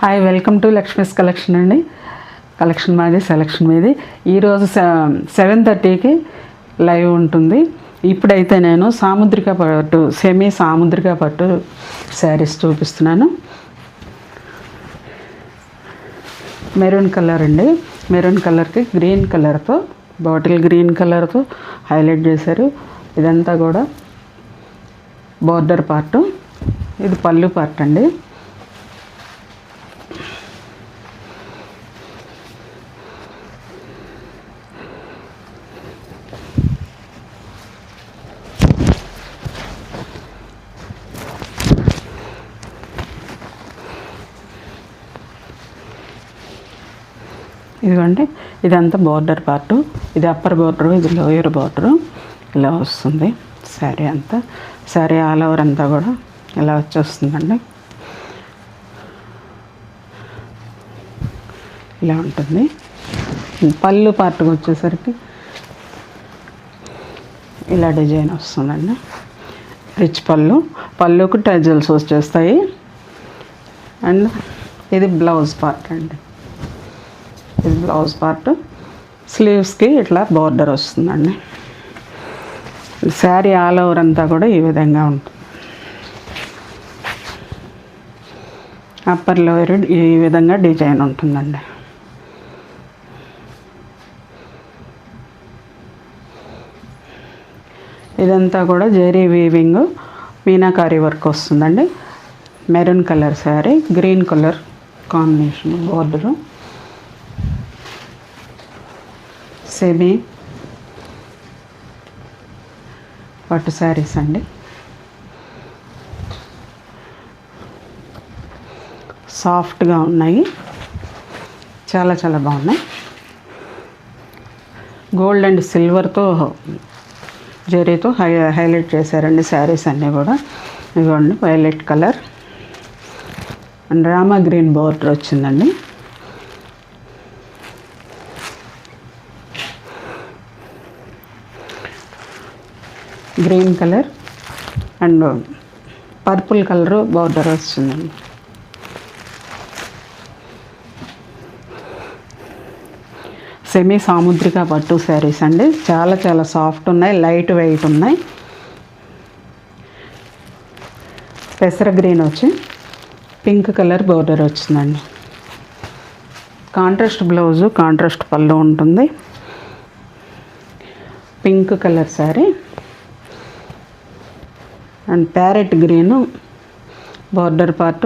Hi, welcome to Lakshmi's collection అండి. Collection మాది, selection మీది. ఈరోజు 7:30కి లైవ్ ఉంటుంది. ఇప్పుడైతే నేను సాముద్రిక పట్టు, సెమీ సాముద్రిక పట్టు శారీస్ చూపిస్తున్నాను. మెరూన్ కలర్ అండి. మెరూన్ కలర్కి గ్రీన్ కలర్తో, బాటిల్ గ్రీన్ కలర్తో హైలైట్ చేశారు. ఇదంతా కూడా బోర్డర్ పార్ట్. ఇది పళ్ళు పార్ట్ అండి. ఇదిగోండి, ఇదంతా బోర్డర్ పార్టు. ఇది అప్పర్ బోర్డరు, ఇది లోయర్ బోర్డరు. ఇలా వస్తుంది శారీ అంతా. శారీ ఆల్ ఓవర్ అంతా కూడా ఇలా వచ్చేస్తుందండి. ఇలా ఉంటుంది. పళ్ళు పార్ట్కి వచ్చేసరికి ఇలా డిజైన్ వస్తుందండి. రిచ్ పళ్ళుకు టజల్స్ వచ్చేస్తాయి. అండ్ ఇది బ్లౌజ్ పార్ట్ అండి. ఇది బ్లౌజ్ పార్ట్. స్లీవ్స్కి ఇట్లా బోర్డర్ వస్తుందండి. శారీ ఆల్ ఓవర్ అంతా కూడా ఈ విధంగా ఉంటుంది. అప్పర్ లోయర్ ఈ విధంగా డిజైన్ ఉంటుందండి. ఇదంతా కూడా జరీ వీవింగ్, మీనాకారి వర్క్ వస్తుందండి. Maroon colour sari, green colour combination border. Semi పట్టు శారీస్ అండి. సాఫ్ట్గా ఉన్నాయి, చాలా చాలా బాగున్నాయి. గోల్డ్ అండ్ సిల్వర్తో జరీతో హైలైట్ చేశారండి శారీస్ అన్నీ కూడా. ఇదిగోండి violet colour and Rama green border వచ్చిందండి. Green colour and purple colour border వస్తుందండి. సెమీ సాముద్రిక పట్టు శారీస్ అండి. చాలా చాలా సాఫ్ట్ ఉన్నాయి, లైట్ వెయిట్ ఉన్నాయి. పెసర గ్రీన్ వచ్చి పింక్ కలర్ బార్డర్ వచ్చిందండి. కాంట్రాస్ట్ బ్లౌజు, కాంట్రాస్ట్ పళ్ళు ఉంటుంది. Pink colour sari and parrot green border part.